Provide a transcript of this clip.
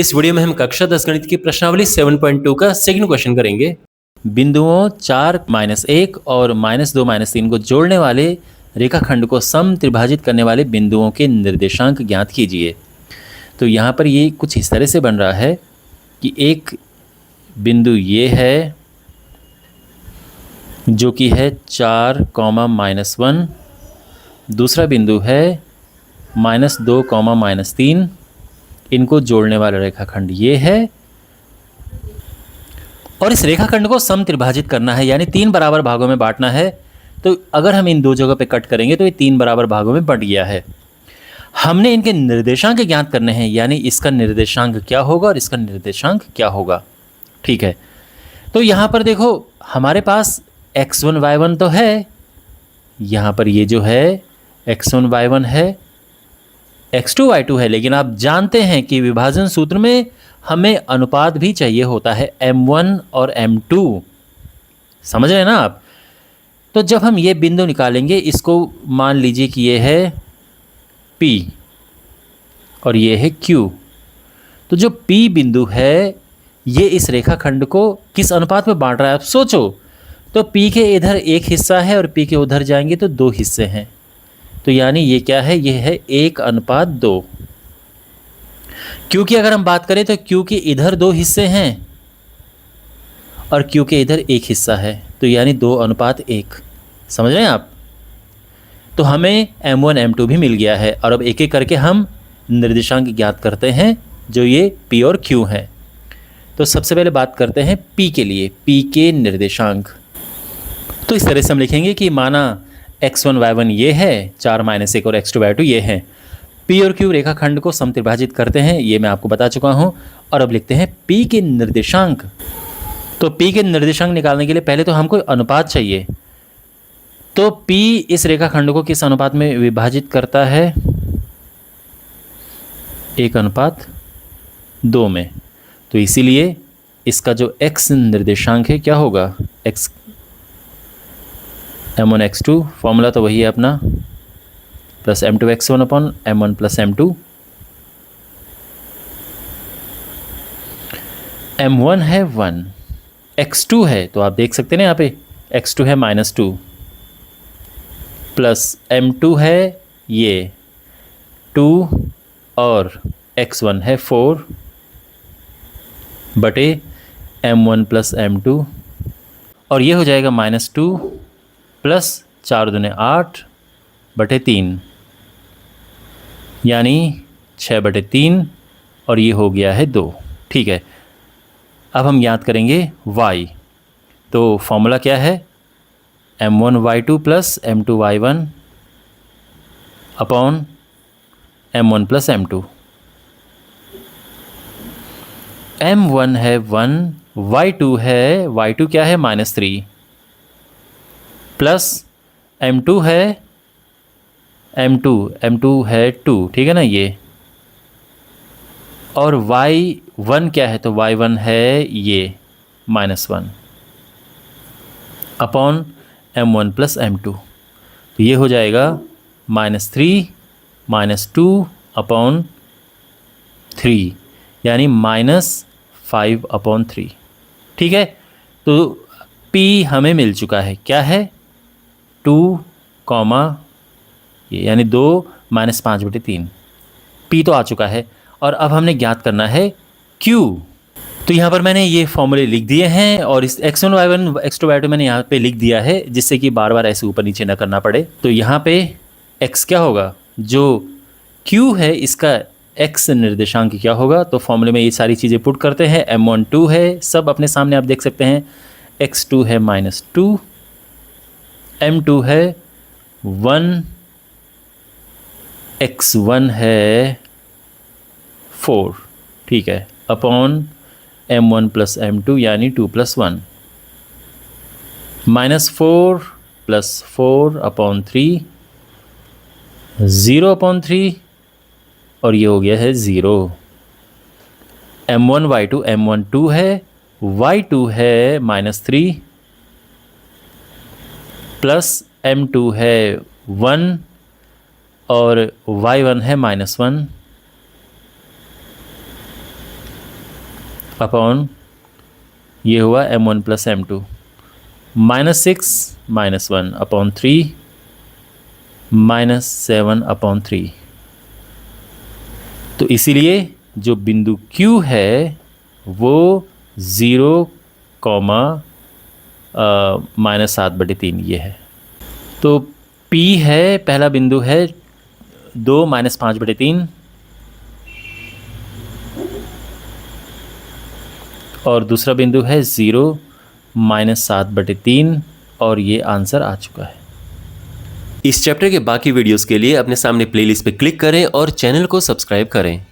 इस वीडियो में हम कक्षा 10 गणित की प्रश्नावली 7.2 का सेकंड क्वेश्चन करेंगे। बिंदुओं 4-1 और -2-3 को जोड़ने वाले रेखाखंड को सम त्रिभाजित करने वाले बिंदुओं के निर्देशांक ज्ञात कीजिए। तो यहाँ पर ये कुछ इस तरह से बन रहा है कि एक बिंदु ये है जो कि है 4, -1, दूसरा बिंदु है -2, -3, इनको जोड़ने वाला रेखाखंड ये है और इस रेखाखंड को सम त्रिभाजित करना है, यानी 3 बराबर भागों में बांटना है। तो अगर हम इन दो जगह पे कट करेंगे तो ये 3 बराबर भागों में बंट गया है। हमने इनके निर्देशांक ज्ञात करने हैं, यानी इसका निर्देशांक क्या होगा और इसका निर्देशांक क्या होगा। ठीक है, तो यहाँ पर देखो हमारे पास x1 y1 तो है, यहाँ पर ये जो है x1 y1 है, x2 y2 है, लेकिन आप जानते हैं कि विभाजन सूत्र में हमें अनुपात भी चाहिए होता है m1 और m2, समझ रहे हैं ना आप। तो जब हम ये बिंदु निकालेंगे, इसको मान लीजिए कि ये है P और ये है Q। तो जो P बिंदु है ये इस रेखाखंड को किस अनुपात में बांट रहा है आप सोचो। तो P के इधर एक हिस्सा है और P के उधर जाएंगे तो 2 हिस्से हैं। तो यानी ये क्या है, ये है 1:2। Q की अगर हम बात करें तो Q के इधर 2 हिस्से हैं और Q के इधर एक हिस्सा है, तो यानी 2:1। समझ रहे हैं आप। तो हमें m1 m2 भी मिल गया है और अब एक एक करके हम निर्देशांक ज्ञात करते हैं जो ये P और Q हैं। तो सबसे पहले बात करते हैं P के लिए, P के निर्देशांक। तो इस तरह से हम लिखेंगे कि माना x1 y1 ये है, 4-1 और x2 y2 ये हैं। P और Q रेखाखंड को समत्रिभाजित करते हैं, ये मैं आपको बता चुका हूँ। और अब लिखते हैं P के निर्देशांक। तो P के निर्देशांक निकालने के लिए पहले तो हमको अनुपात चाहिए। तो P इस रेखाखंड को किस अनुपात में विभाजित करता है, 1:2 में। तो इसीलिए इसका जो x निर्देशांक है क्या होगा, x m1 x2, फॉर्मूला तो वही है अपना, plus m2 x1 upon m1 plus m2। m1 है 1, x2 है, तो आप देख सकते हैं ना यहाँ पे x2 है -2, प्लस m2 है ये 2 और x1 है 4 बटे m1 प्लस m2, और ये हो जाएगा -2 प्लस 4 दूने 8 बटे 3, यानी 6/3, और ये हो गया है 2। ठीक है, अब हम याद करेंगे y। तो फॉर्मूला क्या है, m1 y2 plus m2 y1 upon m1 plus m2। m1 है 1, y2 है, y2 क्या है -3, प्लस m2 है m2 है 2, ठीक है ना ये, और y1 क्या है, तो y1 है ये -1 अपॉन m1 प्लस m2। तो ये हो जाएगा -3 -2 अपॉन 3, यानी -5/3। ठीक है, तो P हमें मिल चुका है, क्या है 2, ये यानी 2 -5/3। P तो आ चुका है, और अब हमने ज्ञात करना है Q। तो यहाँ पर मैंने ये फॉर्मूले लिख दिए हैं और इस x1 y1 x2 y2 मैंने यहाँ पे लिख दिया है, जिससे कि बार बार ऐसे ऊपर नीचे ना करना पड़े। तो यहाँ पे x क्या होगा, जो Q है इसका x निर्देशांक क्या होगा। तो फॉर्मूले में ये सारी चीज़ें पुट करते हैं। m1 2 है, सब अपने सामने आप देख सकते हैं, x2 है -2, m2 है 1, x1 है 4, ठीक है, अपॉन m1 प्लस m2 यानी 2 + 1, -4 + 4/3, 0/3, और ये हो गया है 0। m1 y2, m1 2 है, y2 है -3, प्लस m2 है 1 और y1 है -1, अपॉन ये हुआ m1 plus m2, -6 -1 upon 3 -7 upon 3। तो इसीलिए जो बिंदु Q है वो 0, -7/3 ये है। तो P है, पहला बिंदु है 2 -5/3 और दूसरा बिंदु है 0 -7/3 और ये आंसर आ चुका है। इस चैप्टर के बाकी वीडियोस के लिए अपने सामने प्लेलिस्ट पे क्लिक करें और चैनल को सब्सक्राइब करें।